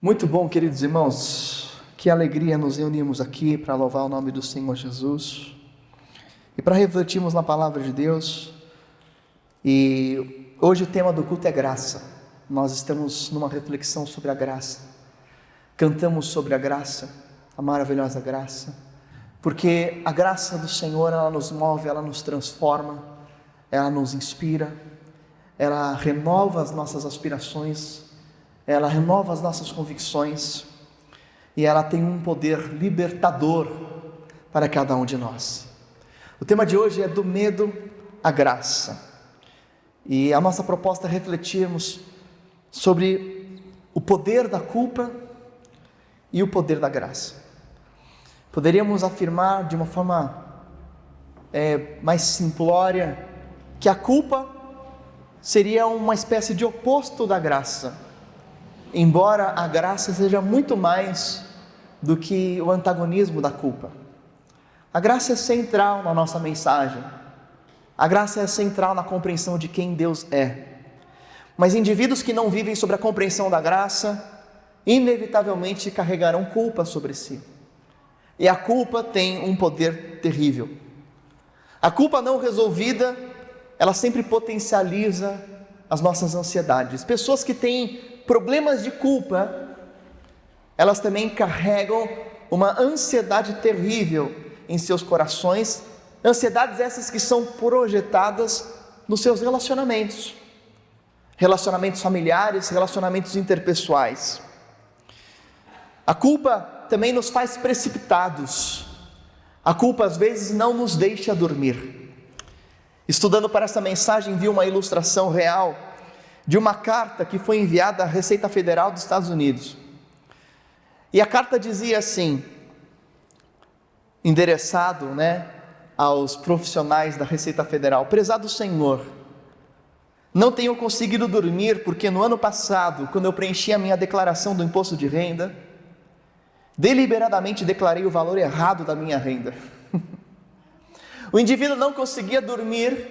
Muito bom, queridos irmãos, que alegria nos reunimos aqui para louvar o nome do Senhor Jesus e para refletirmos na palavra de Deus. E hoje o tema do culto é graça. Nós estamos numa reflexão sobre a graça, cantamos sobre a graça, a maravilhosa graça, porque a graça do Senhor, ela nos move, ela nos transforma, ela nos inspira, ela renova as nossas aspirações, ela renova as nossas convicções e ela tem um poder libertador para cada um de nós. O tema de hoje é do medo à graça, e a nossa proposta é refletirmos sobre o poder da culpa e o poder da graça. Poderíamos afirmar de uma forma mais simplória que a culpa seria uma espécie de oposto da graça, embora a graça seja muito mais do que o antagonismo da culpa. A graça é central na nossa mensagem, a graça é central na compreensão de quem Deus é, mas indivíduos que não vivem sobre a compreensão da graça, inevitavelmente carregarão culpa sobre si, e a culpa tem um poder terrível. A culpa não resolvida, ela sempre potencializa as nossas ansiedades. Pessoas que têm problemas de culpa, elas também carregam uma ansiedade terrível em seus corações, ansiedades essas que são projetadas nos seus relacionamentos, relacionamentos familiares, relacionamentos interpessoais. A culpa também nos faz precipitados, a culpa às vezes não nos deixa dormir. Estudando para essa mensagem, vi uma ilustração real de uma carta que foi enviada à Receita Federal dos Estados Unidos. E a carta dizia assim, endereçado, aos profissionais da Receita Federal: prezado Senhor, não tenho conseguido dormir porque no ano passado, quando eu preenchi a minha declaração do imposto de renda, deliberadamente declarei o valor errado da minha renda. O indivíduo não conseguia dormir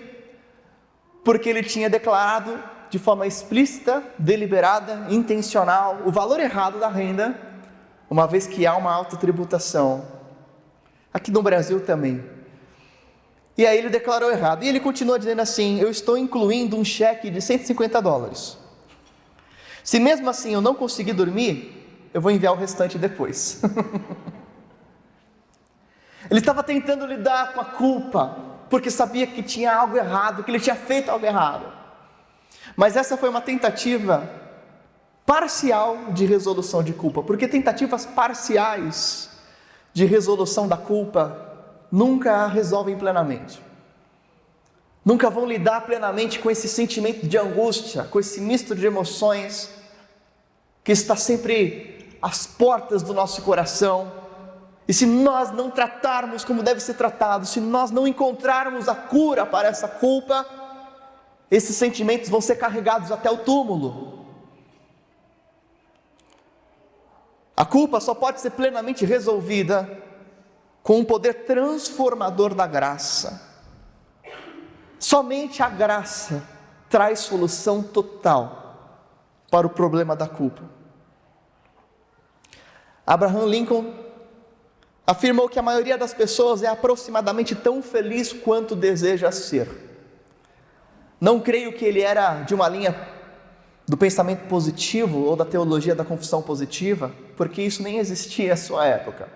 porque ele tinha declarado de forma explícita, deliberada, intencional, o valor errado da renda, uma vez que há uma autotributação. Aqui no Brasil também. E aí ele declarou errado. E ele continua dizendo assim: eu estou incluindo um cheque de $150. Se mesmo assim eu não conseguir dormir, eu vou enviar o restante depois. Ele estava tentando lidar com a culpa, porque sabia que tinha algo errado, que ele tinha feito algo errado. Mas essa foi uma tentativa parcial de resolução de culpa, porque tentativas parciais de resolução da culpa nunca a resolvem plenamente. Nunca vão lidar plenamente com esse sentimento de angústia, com esse misto de emoções que está sempre às portas do nosso coração. E se nós não tratarmos como deve ser tratado, se nós não encontrarmos a cura para essa culpa, esses sentimentos vão ser carregados até o túmulo. A culpa só pode ser plenamente resolvida com um poder transformador da graça. Somente a graça traz solução total para o problema da culpa. Abraham Lincoln afirmou que a maioria das pessoas é aproximadamente tão feliz quanto deseja ser. Não creio que ele era de uma linha do pensamento positivo ou da teologia da confissão positiva, porque isso nem existia à sua época.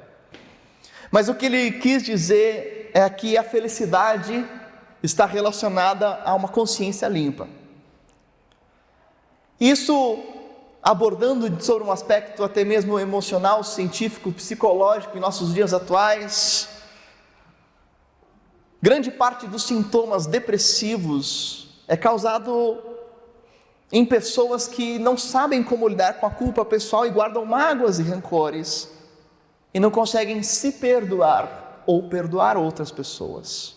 Mas o que ele quis dizer é que a felicidade está relacionada a uma consciência limpa. Isso abordando sobre um aspecto até mesmo emocional, científico, psicológico em nossos dias atuais. Grande parte dos sintomas depressivos é causado em pessoas que não sabem como lidar com a culpa pessoal e guardam mágoas e rancores e não conseguem se perdoar ou perdoar outras pessoas.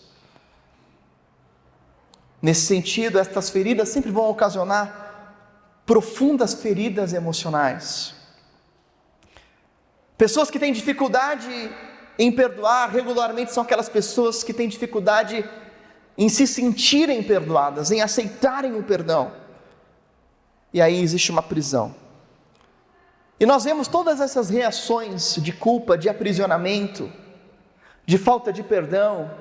Nesse sentido, estas feridas sempre vão ocasionar profundas feridas emocionais. Pessoas que têm dificuldade em perdoar regularmente são aquelas pessoas que têm dificuldade em se sentirem perdoadas, em aceitarem o perdão. E aí existe uma prisão. E nós vemos todas essas reações de culpa, de aprisionamento, de falta de perdão,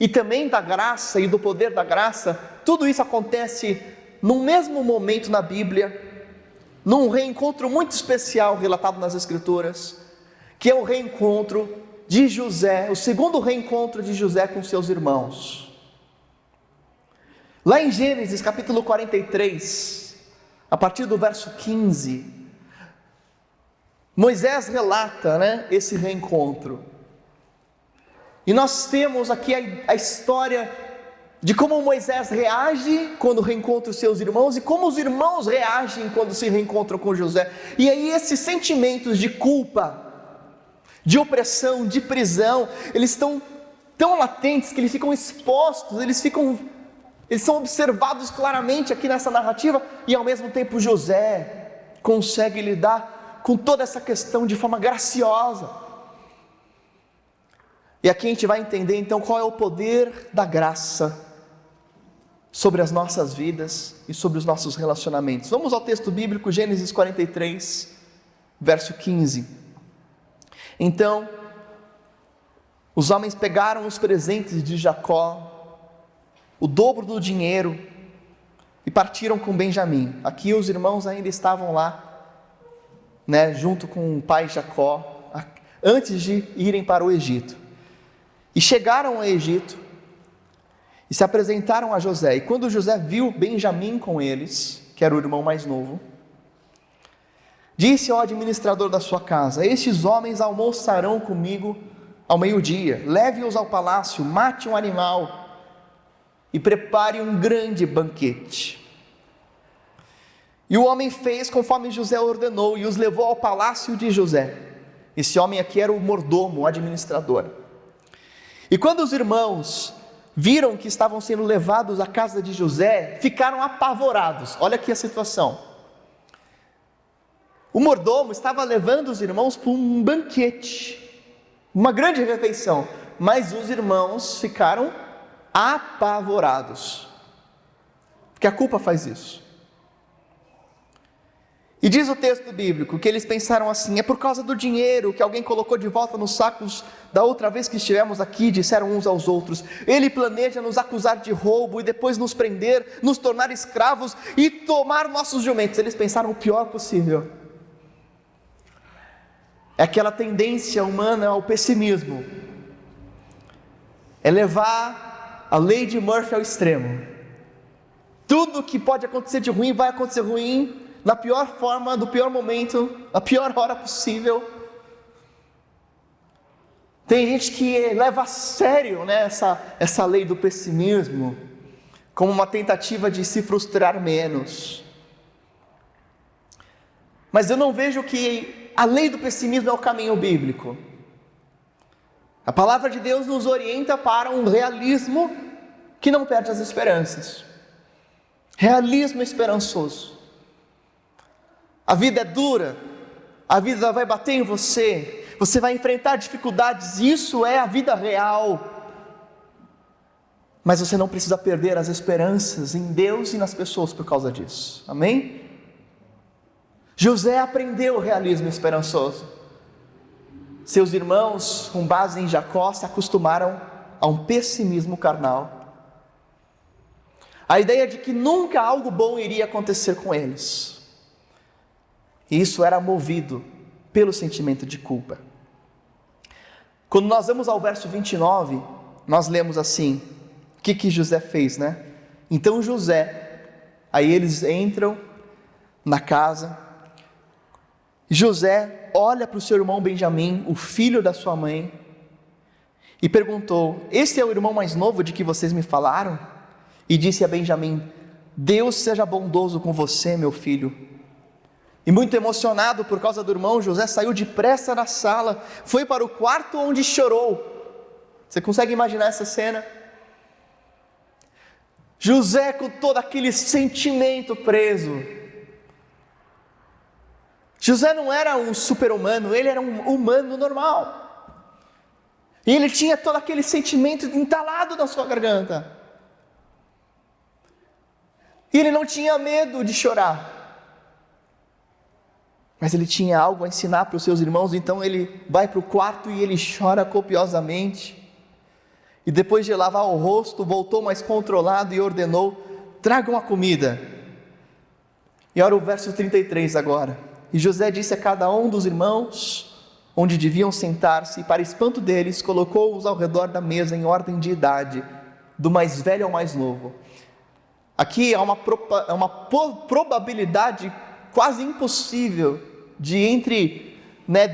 e também da graça e do poder da graça. Tudo isso acontece no mesmo momento na Bíblia, num reencontro muito especial relatado nas Escrituras, que é o reencontro de José, o segundo reencontro de José com seus irmãos. Lá em Gênesis capítulo 43, a partir do verso 15, Moisés relata, esse reencontro. E nós temos aqui a história de como Moisés reage quando reencontra os seus irmãos e como os irmãos reagem quando se reencontram com José. E aí esses sentimentos de culpa, de opressão, de prisão, eles estão tão latentes que eles ficam expostos, eles são observados claramente aqui nessa narrativa, e ao mesmo tempo José consegue lidar com toda essa questão de forma graciosa. E aqui a gente vai entender então qual é o poder da graça sobre as nossas vidas e sobre os nossos relacionamentos. Vamos ao texto bíblico, Gênesis 43, verso 15. Então, os homens pegaram os presentes de Jacó, o dobro do dinheiro, e partiram com Benjamim. Aqui os irmãos ainda estavam lá, junto com o pai Jacó, antes de irem para o Egito. E chegaram ao Egito e se apresentaram a José. E quando José viu Benjamim com eles, que era o irmão mais novo, disse ao administrador da sua casa: estes homens almoçarão comigo ao meio-dia. Leve-os ao palácio, mate um animal e prepare um grande banquete. E o homem fez conforme José ordenou e os levou ao palácio de José. Esse homem aqui era o mordomo, o administrador. E quando os irmãos viram que estavam sendo levados à casa de José, ficaram apavorados. Olha aqui a situação. O mordomo estava levando os irmãos para um banquete, uma grande refeição, mas os irmãos ficaram apavorados, porque a culpa faz isso. E diz o texto bíblico que eles pensaram assim: é por causa do dinheiro que alguém colocou de volta nos sacos da outra vez que estivemos aqui, disseram uns aos outros. Ele planeja nos acusar de roubo e depois nos prender, nos tornar escravos e tomar nossos jumentos. Eles pensaram o pior possível. É aquela tendência humana ao pessimismo, é levar a lei de Murphy ao extremo. Tudo que pode acontecer de ruim vai acontecer ruim, na pior forma, do pior momento, na pior hora possível. Tem gente que leva a sério, né, essa lei do pessimismo, como uma tentativa de se frustrar menos. Mas eu não vejo que a lei do pessimismo é o caminho bíblico. A palavra de Deus nos orienta para um realismo que não perde as esperanças. Realismo esperançoso. A vida é dura, a vida vai bater em você, você vai enfrentar dificuldades, isso é a vida real. Mas você não precisa perder as esperanças em Deus e nas pessoas por causa disso, amém? José aprendeu o realismo esperançoso. Seus irmãos, com base em Jacó, se acostumaram a um pessimismo carnal. A ideia de que nunca algo bom iria acontecer com eles. E isso era movido pelo sentimento de culpa. Quando nós vamos ao verso 29, nós lemos assim: o que José fez, né? Então José, aí eles entram na casa, José olha para o seu irmão Benjamim, o filho da sua mãe, e perguntou: esse é o irmão mais novo de que vocês me falaram? E disse a Benjamim: Deus seja bondoso com você, meu filho. E muito emocionado por causa do irmão, José saiu depressa da sala, foi para o quarto onde chorou. Você consegue imaginar essa cena? José com todo aquele sentimento preso. José não era um super-humano, ele era um humano normal. E ele tinha todo aquele sentimento entalado na sua garganta. E ele não tinha medo de chorar. Mas ele tinha algo a ensinar para os seus irmãos, então ele vai para o quarto e ele chora copiosamente. E depois de lavar o rosto, voltou mais controlado e ordenou: tragam a comida. E olha o verso 33 agora. E José disse a cada um dos irmãos onde deviam sentar-se, e para espanto deles, colocou-os ao redor da mesa em ordem de idade, do mais velho ao mais novo. Aqui há uma probabilidade quase impossível de entre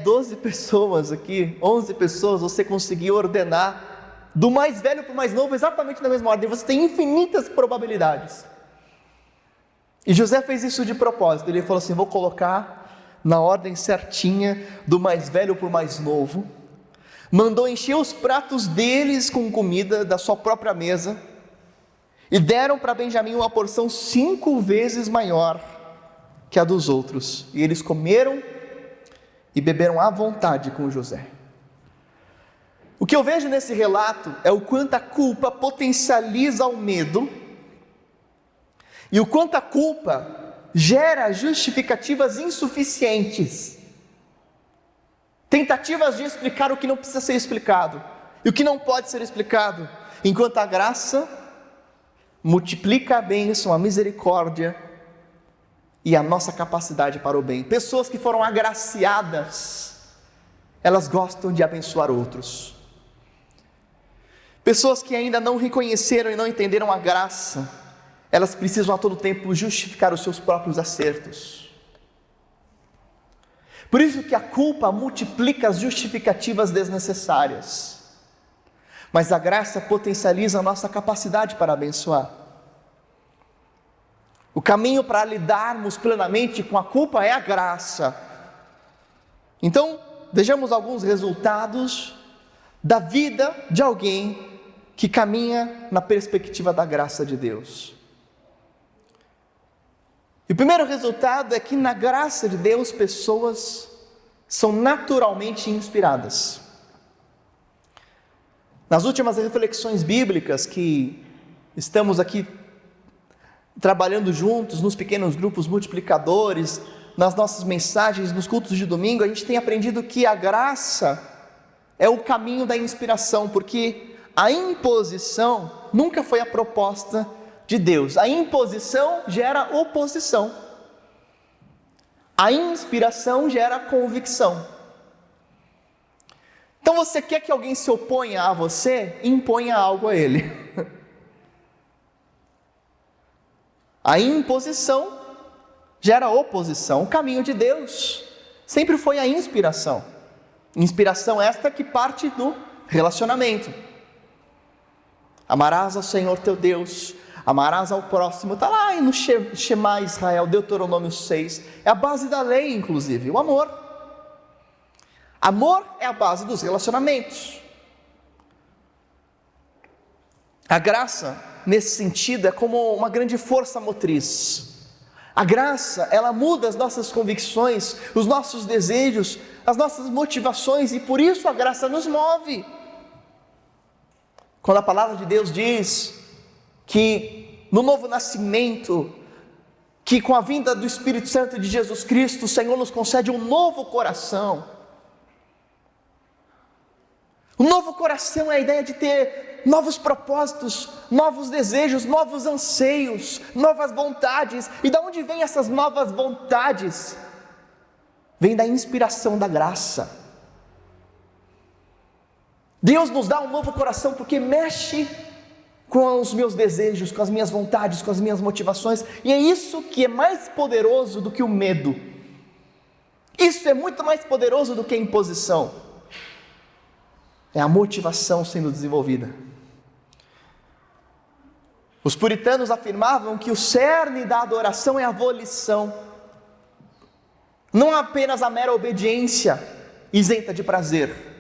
12 pessoas aqui, 11 pessoas, você conseguir ordenar do mais velho para o mais novo exatamente na mesma ordem. Você tem infinitas probabilidades. E José fez isso de propósito. Ele falou assim: vou colocar na ordem certinha do mais velho para o mais novo. Mandou encher os pratos deles com comida da sua própria mesa e deram para Benjamim uma porção 5 vezes maior que a dos outros, e eles comeram e beberam à vontade com José. O que eu vejo nesse relato é o quanto a culpa potencializa o medo, e o quanto a culpa gera justificativas insuficientes, tentativas de explicar o que não precisa ser explicado, e o que não pode ser explicado, enquanto a graça multiplica a bênção, a misericórdia, e a nossa capacidade para o bem. Pessoas que foram agraciadas, elas gostam de abençoar outros. Pessoas que ainda não reconheceram e não entenderam a graça, elas precisam a todo tempo justificar os seus próprios acertos. Por isso que a culpa multiplica as justificativas desnecessárias. Mas a graça potencializa a nossa capacidade para abençoar. O caminho para lidarmos plenamente com a culpa é a graça. Então, vejamos alguns resultados da vida de alguém que caminha na perspectiva da graça de Deus. E o primeiro resultado é que na graça de Deus, pessoas são naturalmente inspiradas. Nas últimas reflexões bíblicas que estamos aqui trabalhando juntos, nos pequenos grupos multiplicadores, nas nossas mensagens, nos cultos de domingo, a gente tem aprendido que a graça é o caminho da inspiração, porque a imposição nunca foi a proposta de Deus. A imposição gera oposição. A inspiração gera convicção. Então você quer que alguém se oponha a você? Imponha algo a ele. A imposição gera oposição. O caminho de Deus sempre foi a inspiração. Inspiração esta que parte do relacionamento. Amarás ao Senhor teu Deus, amarás ao próximo. Está lá no Shema Israel, Deuteronômio 6. É a base da lei, inclusive, o amor. Amor é a base dos relacionamentos. A graça, nesse sentido, é como uma grande força motriz. A graça, ela muda as nossas convicções, os nossos desejos, as nossas motivações, e por isso a graça nos move. Quando a palavra de Deus diz que no novo nascimento, que com a vinda do Espírito Santo de Jesus Cristo, o Senhor nos concede um novo coração. O novo coração é a ideia de ter novos propósitos, novos desejos, novos anseios, novas vontades. E de onde vêm essas novas vontades? Vem da inspiração da graça. Deus nos dá um novo coração porque mexe com os meus desejos, com as minhas vontades, com as minhas motivações. E é isso que é mais poderoso do que o medo. Isso é muito mais poderoso do que a imposição. É a motivação sendo desenvolvida. Os puritanos afirmavam que o cerne da adoração é a volição, não apenas a mera obediência isenta de prazer.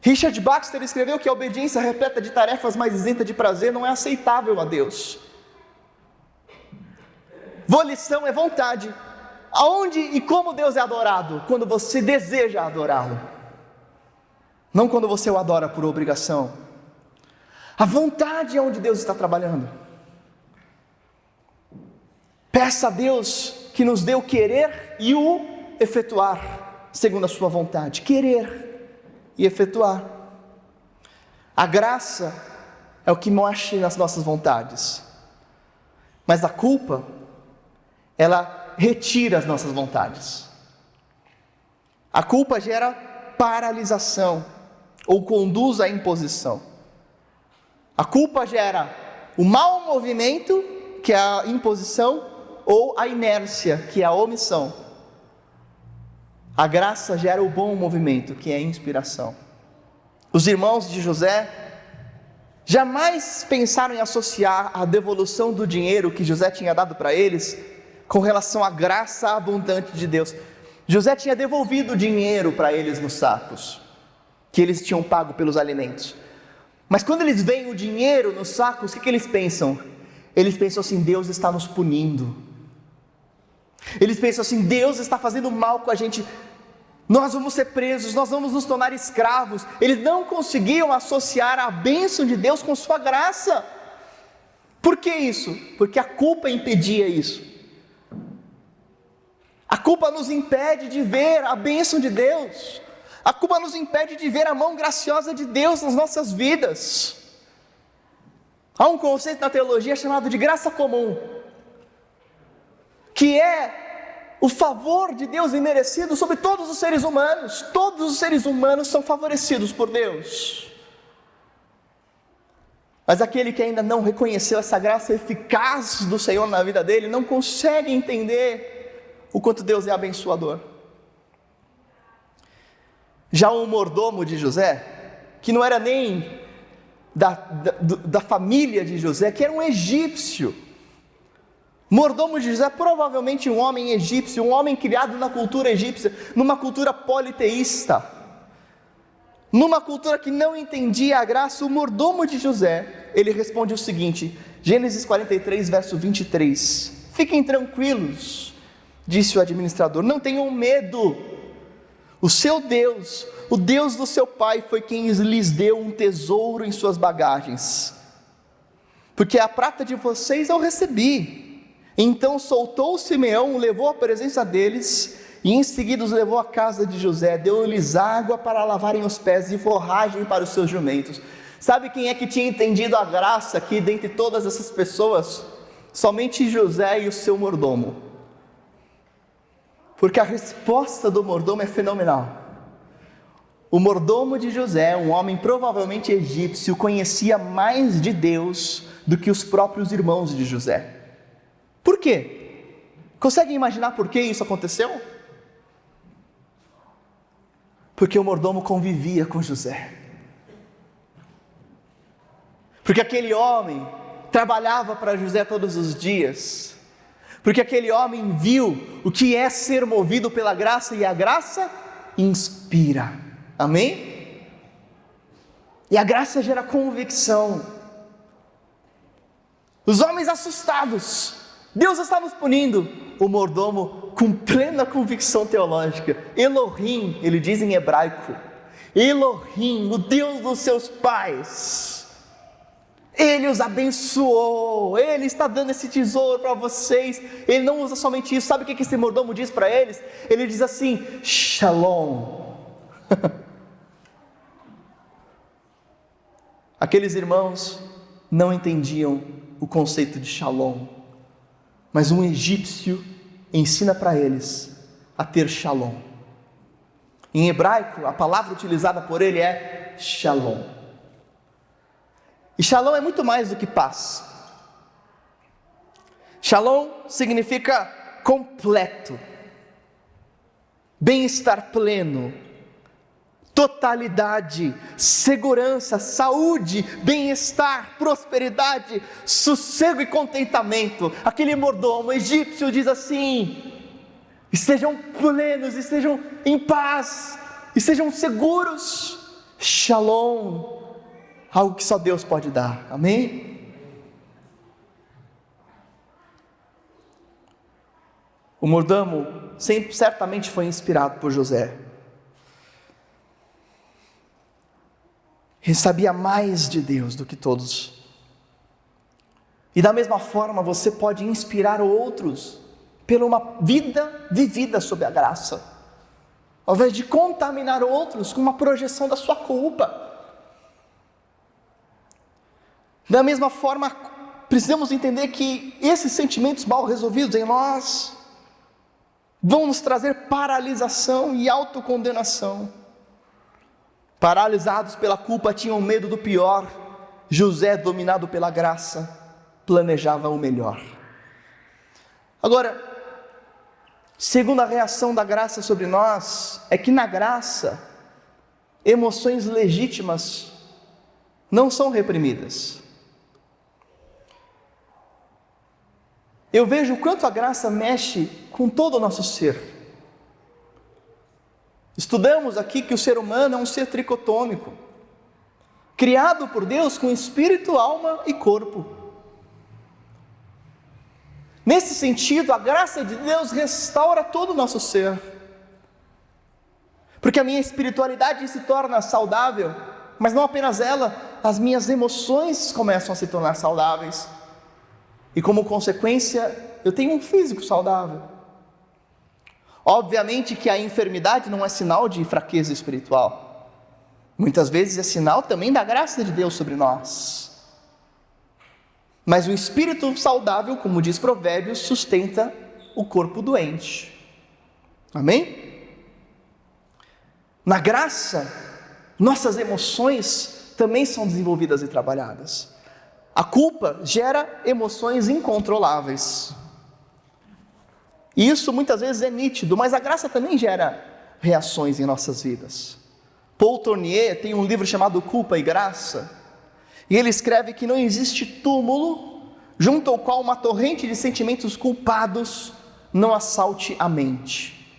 Richard Baxter escreveu que a obediência repleta de tarefas, mas isenta de prazer, não é aceitável a Deus. Volição é vontade. Aonde e como Deus é adorado? Quando você deseja adorá-lo. Não quando você o adora por obrigação. A vontade é onde Deus está trabalhando. Peça a Deus que nos dê o querer e o efetuar, segundo a sua vontade. Querer e efetuar. A graça é o que mexe nas nossas vontades. Mas a culpa, ela retira as nossas vontades. A culpa gera paralisação, ou conduz à imposição. A culpa gera o mau movimento, que é a imposição, ou a inércia, que é a omissão. A graça gera o bom movimento, que é a inspiração. Os irmãos de José jamais pensaram em associar a devolução do dinheiro que José tinha dado para eles com relação à graça abundante de Deus. José tinha devolvido o dinheiro para eles nos sacos que eles tinham pago pelos alimentos. Mas quando eles veem o dinheiro nos sacos, o que eles pensam? Eles pensam assim: Deus está nos punindo. Eles pensam assim: Deus está fazendo mal com a gente. Nós vamos ser presos, nós vamos nos tornar escravos. Eles não conseguiam associar a bênção de Deus com sua graça. Por que isso? Porque a culpa impedia isso. A culpa nos impede de ver a bênção de Deus. A culpa nos impede de ver a mão graciosa de Deus nas nossas vidas. Há um conceito na teologia chamado de graça comum, que é o favor de Deus imerecido sobre todos os seres humanos. Todos os seres humanos são favorecidos por Deus. Mas aquele que ainda não reconheceu essa graça eficaz do Senhor na vida dele, não consegue entender o quanto Deus é abençoador. Já o mordomo de José, que não era nem da família de José, que era um egípcio. Mordomo de José, provavelmente um homem egípcio, um homem criado na cultura egípcia, numa cultura politeísta, numa cultura que não entendia a graça. O mordomo de José, ele responde o seguinte, Gênesis 43, verso 23, fiquem tranquilos, disse o administrador, não tenham medo, o seu Deus, o Deus do seu pai foi quem lhes deu um tesouro em suas bagagens, porque a prata de vocês eu recebi. Então soltou Simeão, o levou à presença deles, e em seguida os levou à casa de José, deu-lhes água para lavarem os pés e forragem para os seus jumentos. Sabe quem é que tinha entendido a graça aqui dentre todas essas pessoas? Somente José e o seu mordomo. Porque a resposta do mordomo é fenomenal. O mordomo de José, um homem provavelmente egípcio, conhecia mais de Deus do que os próprios irmãos de José. Por quê? Conseguem imaginar por que isso aconteceu? Porque o mordomo convivia com José. Porque aquele homem trabalhava para José todos os dias. Porque aquele homem viu o que é ser movido pela graça, e a graça inspira. Amém? E a graça gera convicção. Os homens assustados, Deus está nos punindo. O mordomo com plena convicção teológica, Elohim, ele diz em hebraico, Elohim, o Deus dos seus pais, Ele os abençoou, Ele está dando esse tesouro para vocês. Ele não usa somente isso. Sabe o que esse mordomo diz para eles? Ele diz assim, Shalom. Aqueles irmãos não entendiam o conceito de Shalom, mas um egípcio ensina para eles a ter Shalom. Em hebraico, a palavra utilizada por ele é Shalom. E Shalom é muito mais do que paz. Shalom significa completo, bem-estar pleno, totalidade, segurança, saúde, bem-estar, prosperidade, sossego e contentamento. Aquele mordomo egípcio diz assim: estejam plenos, estejam em paz, estejam seguros. Shalom, algo que só Deus pode dar. Amém? O mordomo certamente foi inspirado por José. Ele sabia mais de Deus do que todos. E da mesma forma você pode inspirar outros pela uma vida vivida sob a graça, ao invés de contaminar outros com uma projeção da sua culpa. Da mesma forma, precisamos entender que esses sentimentos mal resolvidos em nós vão nos trazer paralisação e autocondenação. Paralisados pela culpa, tinham medo do pior. José, dominado pela graça, planejava o melhor. Agora, segunda reação da graça sobre nós é que na graça, emoções legítimas não são reprimidas. Eu vejo o quanto a graça mexe com todo o nosso ser. Estudamos aqui que o ser humano é um ser tricotômico, criado por Deus com espírito, alma e corpo. Nesse sentido, a graça de Deus restaura todo o nosso ser, porque a minha espiritualidade se torna saudável, mas não apenas ela, as minhas emoções começam a se tornar saudáveis, e como consequência, eu tenho um físico saudável. Obviamente que a enfermidade não é sinal de fraqueza espiritual, muitas vezes é sinal também da graça de Deus sobre nós. Mas o espírito saudável, como diz Provérbios, sustenta o corpo doente. Amém? Na graça, nossas emoções também são desenvolvidas e trabalhadas. A culpa gera emoções incontroláveis. E isso muitas vezes é nítido, mas a graça também gera reações em nossas vidas. Paul Tournier tem um livro chamado Culpa e Graça, e ele escreve que não existe túmulo junto ao qual uma torrente de sentimentos culpados não assalte a mente.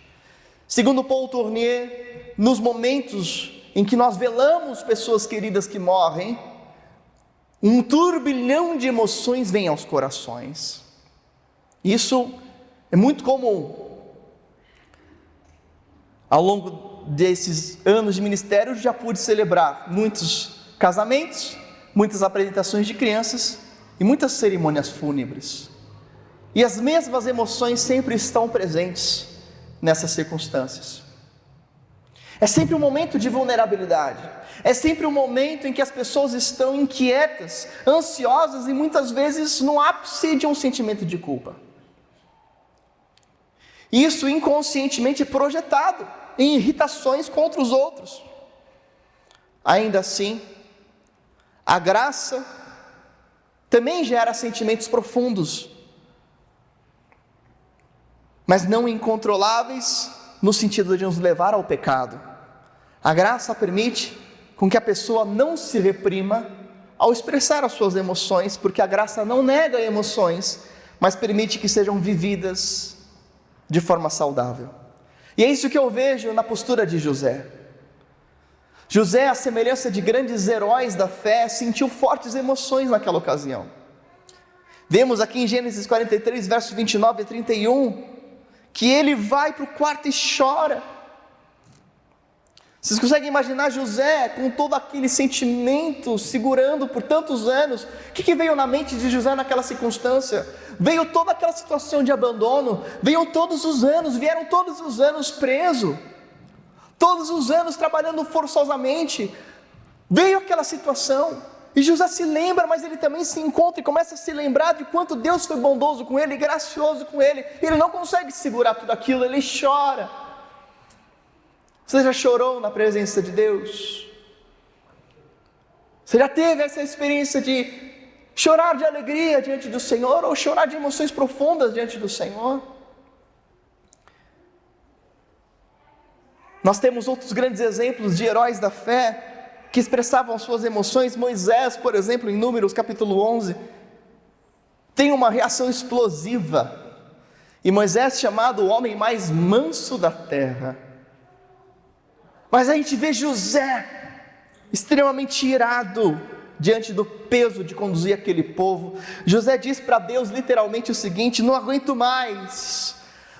Segundo Paul Tournier, nos momentos em que nós velamos pessoas queridas que morrem, um turbilhão de emoções vem aos corações. Isso é muito comum. Ao longo desses anos de ministério, já pude celebrar muitos casamentos, muitas apresentações de crianças e muitas cerimônias fúnebres. E as mesmas emoções sempre estão presentes nessas circunstâncias. É sempre um momento de vulnerabilidade. É sempre um momento em que as pessoas estão inquietas, ansiosas e muitas vezes no ápice de um sentimento de culpa. Isso inconscientemente é projetado em irritações contra os outros. Ainda assim, a graça também gera sentimentos profundos, mas não incontroláveis no sentido de nos levar ao pecado. A graça permite com que a pessoa não se reprima ao expressar as suas emoções, porque a graça não nega emoções, mas permite que sejam vividas de forma saudável. E é isso que eu vejo na postura de José. José, à semelhança de grandes heróis da fé, sentiu fortes emoções naquela ocasião. Vemos aqui em Gênesis 43, versos 29 e 31, que ele vai para o quarto e chora. Vocês conseguem imaginar José com todo aquele sentimento segurando por tantos anos? O que veio na mente de José naquela circunstância? Veio toda aquela situação de abandono, vieram todos os anos preso, todos os anos trabalhando forçosamente, veio aquela situação, e José se lembra, mas ele também se encontra e começa a se lembrar de quanto Deus foi bondoso com ele, gracioso com ele, ele não consegue segurar tudo aquilo, ele chora. Você já chorou na presença de Deus? Você já teve essa experiência de chorar de alegria diante do Senhor, ou chorar de emoções profundas diante do Senhor? Nós temos outros grandes exemplos de heróis da fé, que expressavam suas emoções. Moisés, por exemplo, em Números capítulo 11, tem uma reação explosiva, e Moisés é chamado o homem mais manso da terra. Mas a gente vê José extremamente irado diante do peso de conduzir aquele povo. José diz para Deus literalmente o seguinte: não aguento mais,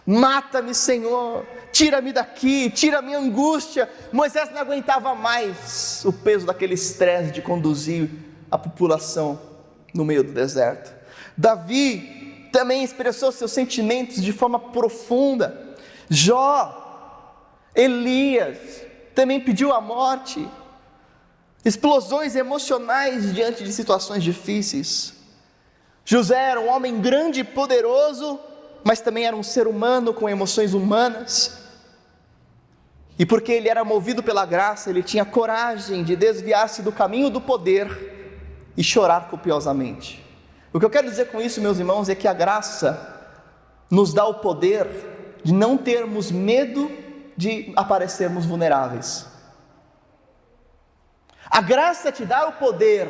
mata-me, Senhor, tira-me daqui, tira a minha angústia. Moisés não aguentava mais o peso daquele estresse de conduzir a população no meio do deserto. Davi também expressou seus sentimentos de forma profunda. Jó, Elias também pediu a morte. Explosões emocionais diante de situações difíceis. José era um homem grande e poderoso, mas também era um ser humano com emoções humanas. E porque ele era movido pela graça, ele tinha coragem de desviar-se do caminho do poder e chorar copiosamente. O que eu quero dizer com isso, meus irmãos, é que a graça nos dá o poder de não termos medo de aparecermos vulneráveis. A graça te dá o poder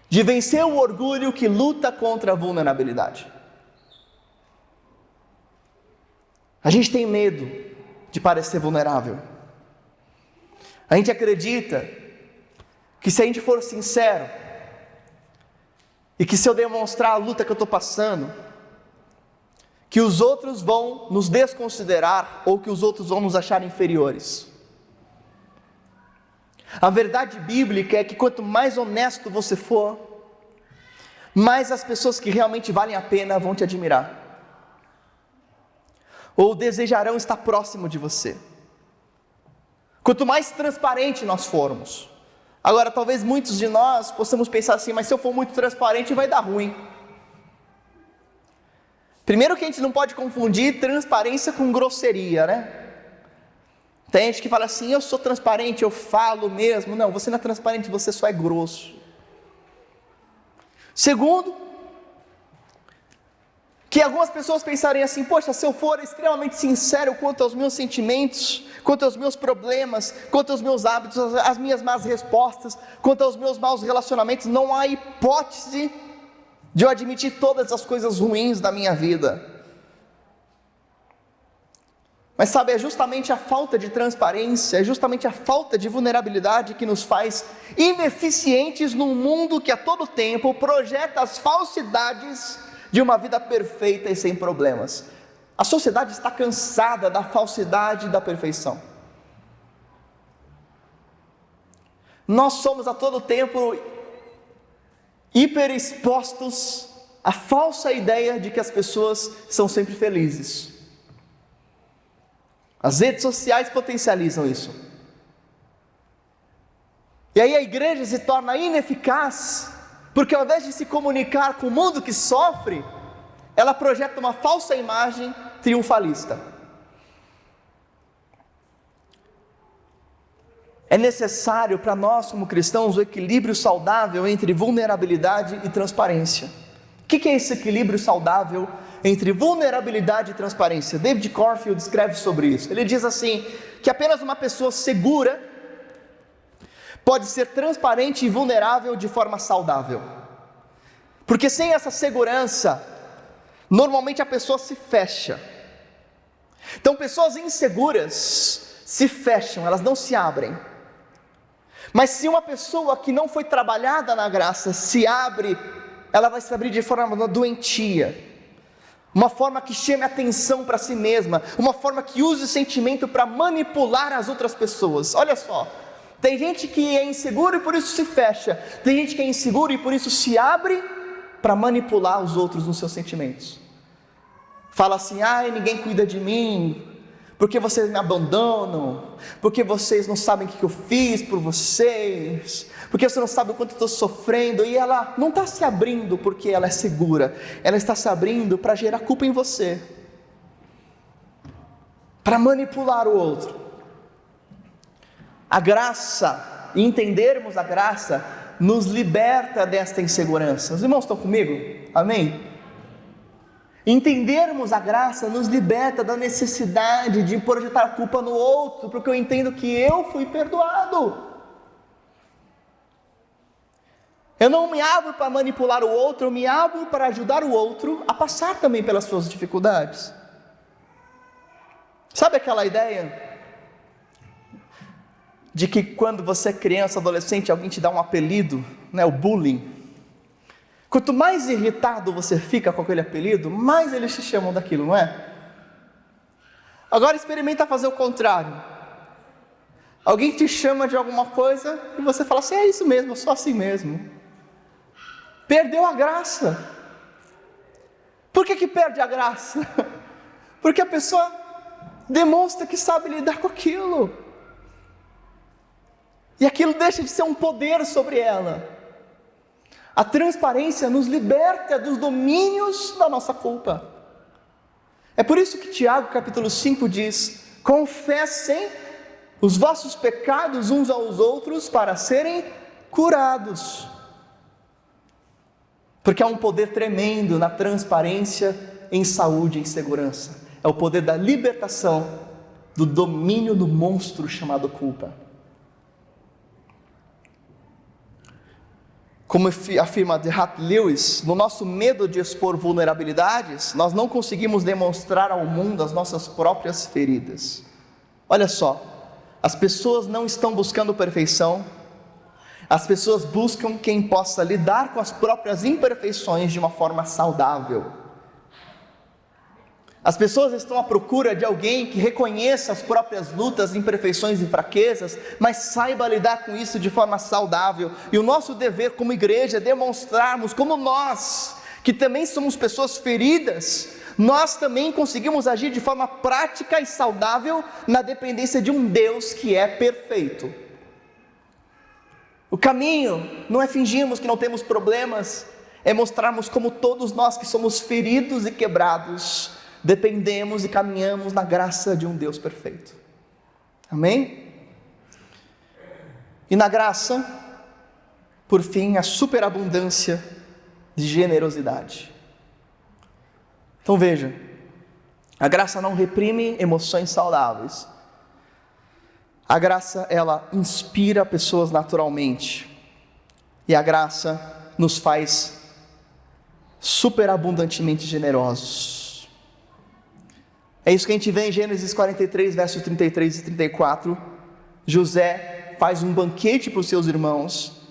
de vencer o orgulho que luta contra a vulnerabilidade. A gente tem medo de parecer vulnerável. A gente acredita que se a gente for sincero, e que se eu demonstrar a luta que eu estou passando, que os outros vão nos desconsiderar, ou que os outros vão nos achar inferiores. A verdade bíblica é que quanto mais honesto você for, mais as pessoas que realmente valem a pena vão te admirar, ou desejarão estar próximo de você. Quanto mais transparente nós formos. Agora, talvez muitos de nós possamos pensar assim: mas se eu for muito transparente vai dar ruim. Primeiro que a gente não pode confundir transparência com grosseria, né? Tem gente que fala assim: eu sou transparente, eu falo mesmo. Não, você não é transparente, você só é grosso. Segundo, que algumas pessoas pensarem assim: poxa, se eu for extremamente sincero quanto aos meus sentimentos, quanto aos meus problemas, quanto aos meus hábitos, às minhas más respostas, quanto aos meus maus relacionamentos, não há hipótese de eu admitir todas as coisas ruins da minha vida. Mas sabe, é justamente a falta de transparência, é justamente a falta de vulnerabilidade que nos faz ineficientes num mundo que a todo tempo projeta as falsidades de uma vida perfeita e sem problemas. A sociedade está cansada da falsidade e da perfeição. Nós somos a todo tempo hiperexpostos à falsa ideia de que as pessoas são sempre felizes. As redes sociais potencializam isso. E aí a igreja se torna ineficaz, porque ao invés de se comunicar com o mundo que sofre, ela projeta uma falsa imagem triunfalista. É necessário para nós como cristãos o equilíbrio saudável entre vulnerabilidade e transparência. O que é esse equilíbrio saudável entre vulnerabilidade e transparência? David Corfield escreve sobre isso. Ele diz assim, que apenas uma pessoa segura pode ser transparente e vulnerável de forma saudável. Porque sem essa segurança, normalmente a pessoa se fecha. Então pessoas inseguras se fecham, elas não se abrem. Mas se uma pessoa que não foi trabalhada na graça se abre, ela vai se abrir de forma doentia. Uma forma que chame atenção para si mesma, uma forma que use o sentimento para manipular as outras pessoas. Olha só, tem gente que é inseguro e por isso se fecha, tem gente que é inseguro e por isso se abre para manipular os outros nos seus sentimentos. Fala assim: ai, ninguém cuida de mim, porque vocês me abandonam, porque vocês não sabem o que eu fiz por vocês, porque você não sabe o quanto eu estou sofrendo. E ela não está se abrindo porque ela é segura, ela está se abrindo para gerar culpa em você, para manipular o outro. A graça, entendermos a graça, nos liberta desta insegurança. Os irmãos estão comigo? Amém? Entendermos a graça nos liberta da necessidade de projetar a culpa no outro, porque eu entendo que eu fui perdoado. Eu não me abro para manipular o outro, eu me abro para ajudar o outro a passar também pelas suas dificuldades. Sabe aquela ideia de que quando você é criança, adolescente, alguém te dá um apelido, né, o bullying? Quanto mais irritado você fica com aquele apelido, mais eles te chamam daquilo, não é? Agora experimenta fazer o contrário. Alguém te chama de alguma coisa e você fala assim: é isso mesmo, eu sou assim mesmo. Perdeu a graça. Por que perde a graça? Porque a pessoa demonstra que sabe lidar com aquilo, e aquilo deixa de ser um poder sobre ela. A transparência nos liberta dos domínios da nossa culpa. É por isso que Tiago capítulo 5 diz: confessem os vossos pecados uns aos outros para serem curados. Porque há um poder tremendo na transparência, em saúde e em segurança. É o poder da libertação do domínio do monstro chamado culpa. Como afirma Derrat Lewis, no nosso medo de expor vulnerabilidades, nós não conseguimos demonstrar ao mundo as nossas próprias feridas. Olha só, as pessoas não estão buscando perfeição, as pessoas buscam quem possa lidar com as próprias imperfeições de uma forma saudável. As pessoas estão à procura de alguém que reconheça as próprias lutas, imperfeições e fraquezas, mas saiba lidar com isso de forma saudável. E o nosso dever como igreja é demonstrarmos como nós, que também somos pessoas feridas, nós também conseguimos agir de forma prática e saudável na dependência de um Deus que é perfeito. O caminho não é fingirmos que não temos problemas, é mostrarmos como todos nós que somos feridos e quebrados, dependemos e caminhamos na graça de um Deus perfeito. Amém? E na graça, por fim, a superabundância de generosidade. Então veja, a graça não reprime emoções saudáveis. A graça, ela inspira pessoas naturalmente. E a graça nos faz superabundantemente generosos. É isso que a gente vê em Gênesis 43, versos 33 e 34. José faz um banquete para os seus irmãos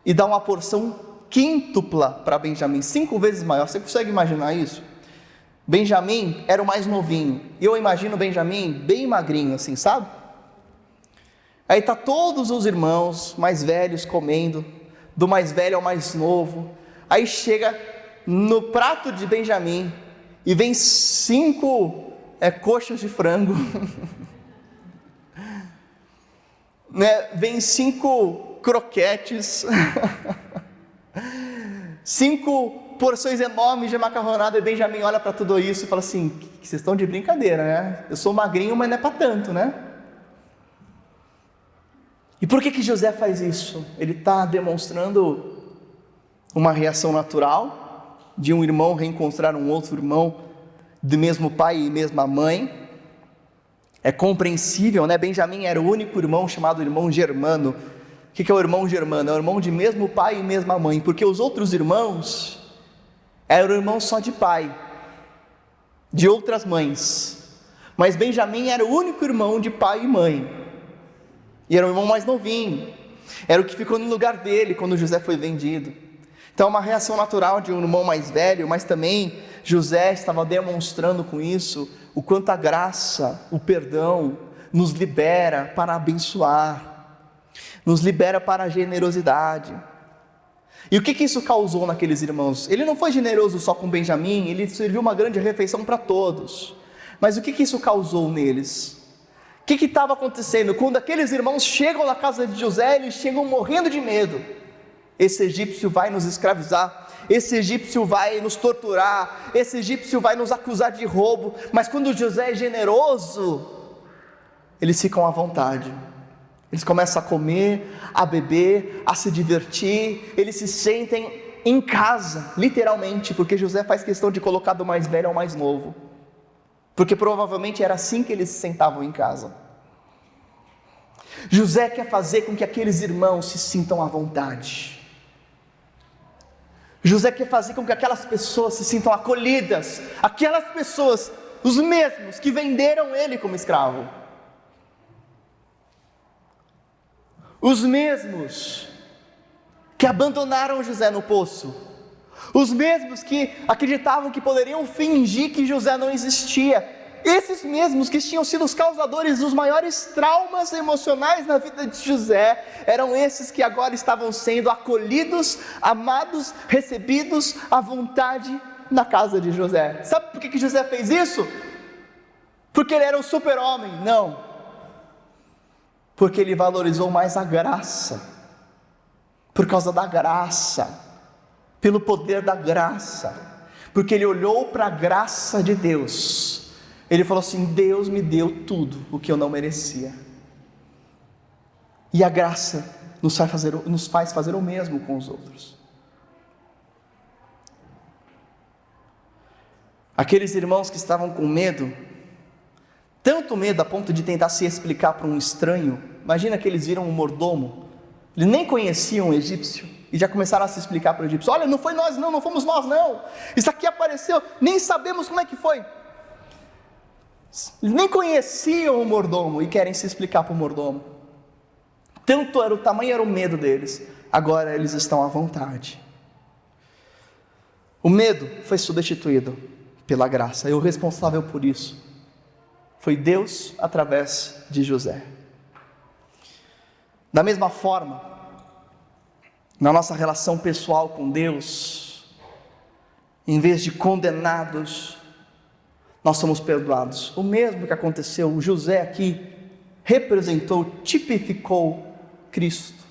e dá uma porção quíntupla para Benjamim, 5 vezes maior. Você consegue imaginar isso? Benjamim era o mais novinho, e eu imagino Benjamim bem magrinho assim, sabe? Aí tá todos os irmãos mais velhos comendo, do mais velho ao mais novo. Aí chega no prato de Benjamim e vem 5 coxas de frango, né? Vem 5 croquetes, 5 porções enormes de macarronada. E Benjamim olha para tudo isso e fala assim: que vocês estão de brincadeira, né? Eu sou magrinho, mas não é para tanto, né? E por que José faz isso? Ele está demonstrando uma reação natural de um irmão reencontrar um outro irmão do mesmo pai e mesma mãe. É compreensível, né? Benjamim era o único irmão chamado irmão germano. O que é o irmão germano? É o irmão de mesmo pai e mesma mãe, porque os outros irmãos eram irmãos só de pai, de outras mães. Mas Benjamim era o único irmão de pai e mãe. E era o irmão mais novinho, era o que ficou no lugar dele quando José foi vendido. Então é uma reação natural de um irmão mais velho, mas também José estava demonstrando com isso o quanto a graça, o perdão, nos libera para abençoar, nos libera para a generosidade. E o que isso causou naqueles irmãos? Ele não foi generoso só com Benjamim, ele serviu uma grande refeição para todos. Mas o que isso causou neles? O que estava acontecendo? Quando aqueles irmãos chegam na casa de José, eles chegam morrendo de medo. Esse egípcio vai nos escravizar, esse egípcio vai nos torturar, esse egípcio vai nos acusar de roubo. Mas quando José é generoso, eles ficam à vontade. Eles começam a comer, a beber, a se divertir, eles se sentem em casa, literalmente, porque José faz questão de colocar do mais velho ao mais novo. Porque provavelmente era assim que eles se sentavam em casa. José quer fazer com que aqueles irmãos se sintam à vontade. José quer fazer com que aquelas pessoas se sintam acolhidas. Aquelas pessoas, os mesmos que venderam ele como escravo. Os mesmos que abandonaram José no poço. Os mesmos que acreditavam que poderiam fingir que José não existia. Esses mesmos que tinham sido os causadores dos maiores traumas emocionais na vida de José, eram esses que agora estavam sendo acolhidos, amados, recebidos à vontade na casa de José. Sabe por que José fez isso? Porque ele era um super-homem? Não. Porque ele valorizou mais a graça. Por causa da graça. Pelo poder da graça, porque ele olhou para a graça de Deus, ele falou assim: Deus me deu tudo o que eu não merecia, e a graça nos faz fazer o mesmo com os outros. Aqueles irmãos que estavam com medo, tanto medo a ponto de tentar se explicar para um estranho. Imagina que eles viram um mordomo, eles nem conheciam o egípcio, e já começaram a se explicar para o egípcio: olha, não foi nós não, não fomos nós não, isso aqui apareceu, nem sabemos como é que foi. Eles nem conheciam o mordomo e querem se explicar para o mordomo. Tanto era o tamanho, era o medo deles. Agora eles estão à vontade. O medo foi substituído pela graça, e o responsável por isso foi Deus através de José. Da mesma forma, na nossa relação pessoal com Deus, em vez de condenados, nós somos perdoados. O mesmo que aconteceu, o José aqui representou, tipificou Cristo.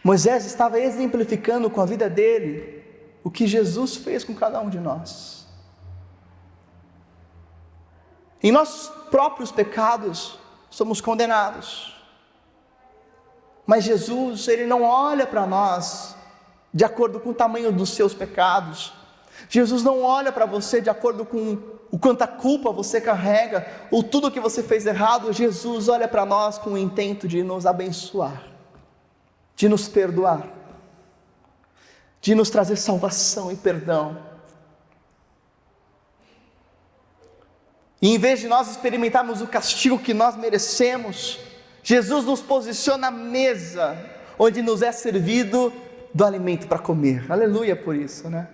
Moisés estava exemplificando com a vida dele o que Jesus fez com cada um de nós. Em nossos próprios pecados somos condenados. Mas Jesus, Ele não olha para nós de acordo com o tamanho dos seus pecados. Jesus não olha para você de acordo com o quanta culpa você carrega, ou tudo que você fez errado. Jesus olha para nós com o intento de nos abençoar, de nos perdoar, de nos trazer salvação e perdão. E em vez de nós experimentarmos o castigo que nós merecemos, Jesus nos posiciona à mesa, onde nos é servido do alimento para comer. Aleluia por isso, né?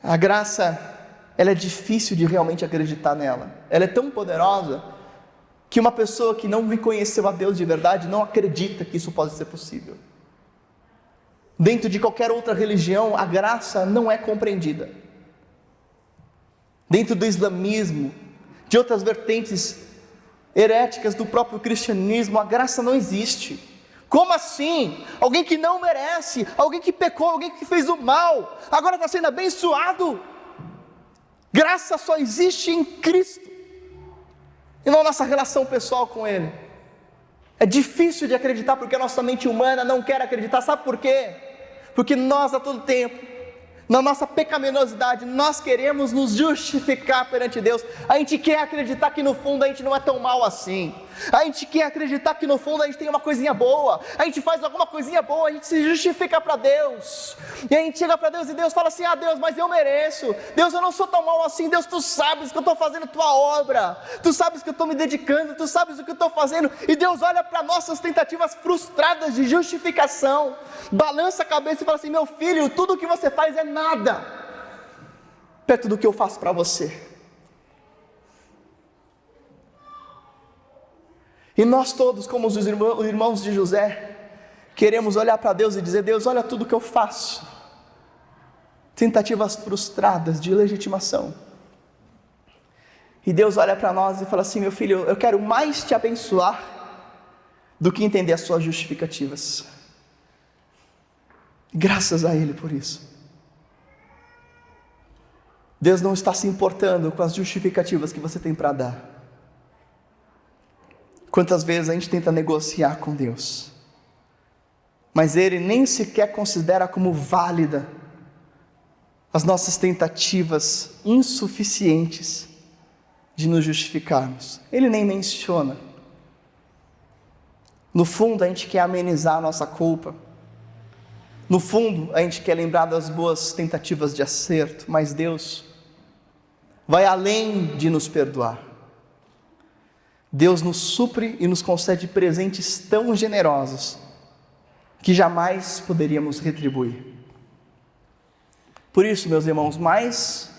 A graça, ela é difícil de realmente acreditar nela. Ela é tão poderosa que uma pessoa que não reconheceu a Deus de verdade não acredita que isso pode ser possível. Dentro de qualquer outra religião, a graça não é compreendida. Dentro do islamismo, de outras vertentes heréticas do próprio cristianismo, a graça não existe. Como assim? Alguém que não merece, alguém que pecou, alguém que fez o mal, agora está sendo abençoado. Graça só existe em Cristo, e não nossa relação pessoal com Ele. É difícil de acreditar, porque a nossa mente humana não quer acreditar. Sabe por quê? Porque nós a todo tempo, na nossa pecaminosidade, nós queremos nos justificar perante Deus. A gente quer acreditar que no fundo a gente não é tão mal assim. A gente quer acreditar que no fundo a gente tem uma coisinha boa. A gente faz alguma coisinha boa, a gente se justifica para Deus. E a gente chega para Deus e Deus fala assim: ah, Deus, mas eu mereço. Deus, eu não sou tão mal assim. Deus, tu sabes que eu estou fazendo tua obra. Tu sabes que eu estou me dedicando. Tu sabes o que eu estou fazendo. E Deus olha para nossas tentativas frustradas de justificação, balança a cabeça e fala assim: meu filho, tudo o que você faz é nada perto do que eu faço para você. E nós todos, como os irmãos de José, queremos olhar para Deus e dizer: Deus, olha tudo que eu faço. Tentativas frustradas de legitimação. E Deus olha para nós e fala assim: meu filho, eu quero mais te abençoar do que entender as suas justificativas. Graças a Ele por isso. Deus não está se importando com as justificativas que você tem para dar. Quantas vezes a gente tenta negociar com Deus, mas Ele nem sequer considera como válida as nossas tentativas insuficientes de nos justificarmos. Ele nem menciona. No fundo, a gente quer amenizar a nossa culpa. No fundo, a gente quer lembrar das boas tentativas de acerto, mas Deus vai além de nos perdoar. Deus nos supre e nos concede presentes tão generosos que jamais poderíamos retribuir. Por isso, meus irmãos, mais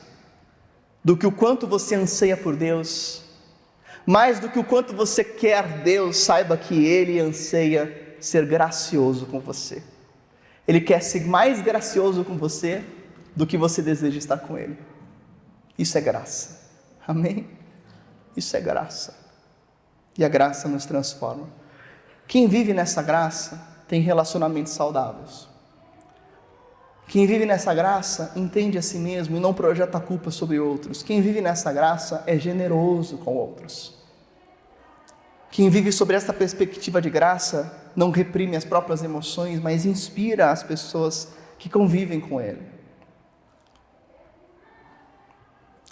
do que o quanto você anseia por Deus, mais do que o quanto você quer Deus, saiba que Ele anseia ser gracioso com você. Ele quer ser mais gracioso com você do que você deseja estar com Ele. Isso é graça. Amém? Isso é graça. E a graça nos transforma. Quem vive nessa graça tem relacionamentos saudáveis. Quem vive nessa graça entende a si mesmo e não projeta a culpa sobre outros. Quem vive nessa graça é generoso com outros. Quem vive sobre essa perspectiva de graça não reprime as próprias emoções, mas inspira as pessoas que convivem com ele.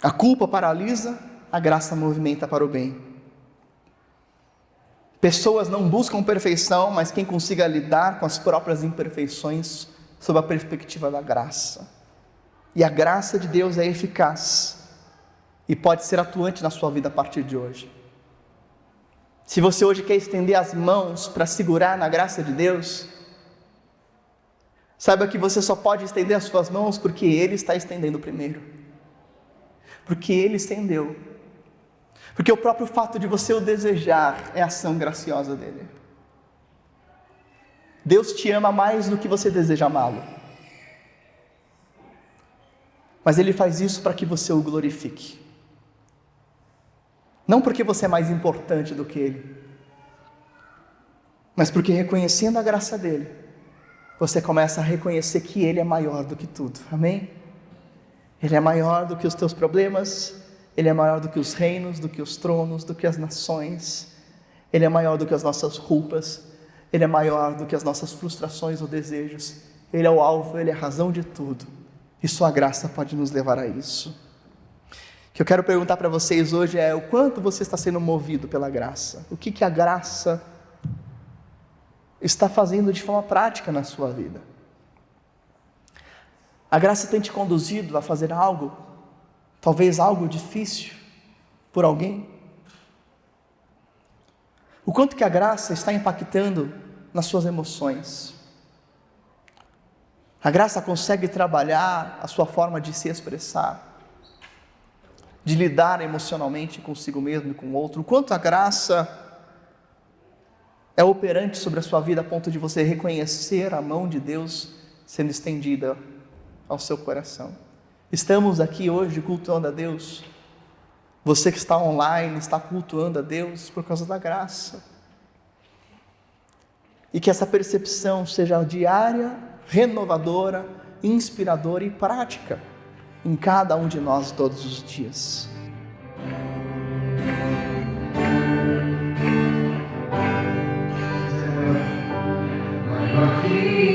A culpa paralisa, a graça movimenta para o bem. Pessoas não buscam perfeição, mas quem consiga lidar com as próprias imperfeições sob a perspectiva da graça. E a graça de Deus é eficaz e pode ser atuante na sua vida a partir de hoje. Se você hoje quer estender as mãos para segurar na graça de Deus, saiba que você só pode estender as suas mãos porque Ele está estendendo primeiro. Porque Ele estendeu. Porque o próprio fato de você o desejar é a ação graciosa dele. Deus te ama mais do que você deseja amá-lo. Mas Ele faz isso para que você o glorifique. Não porque você é mais importante do que Ele, mas porque reconhecendo a graça dEle, você começa a reconhecer que Ele é maior do que tudo. Amém? Ele é maior do que os teus problemas. Ele é maior do que os reinos, do que os tronos, do que as nações. Ele é maior do que as nossas culpas. Ele é maior do que as nossas frustrações ou desejos. Ele é o alvo, Ele é a razão de tudo. E sua graça pode nos levar a isso. O que eu quero perguntar para vocês hoje é: o quanto você está sendo movido pela graça? O que a graça está fazendo de forma prática na sua vida? A graça tem te conduzido a fazer algo, talvez algo difícil, por alguém? O quanto que a graça está impactando nas suas emoções? A graça consegue trabalhar a sua forma de se expressar, de lidar emocionalmente consigo mesmo e com o outro? O quanto a graça é operante sobre a sua vida a ponto de você reconhecer a mão de Deus sendo estendida ao seu coração? Estamos aqui hoje cultuando a Deus. Você que está online está cultuando a Deus por causa da graça. E que essa percepção seja diária, renovadora, inspiradora e prática em cada um de nós todos os dias. Aqui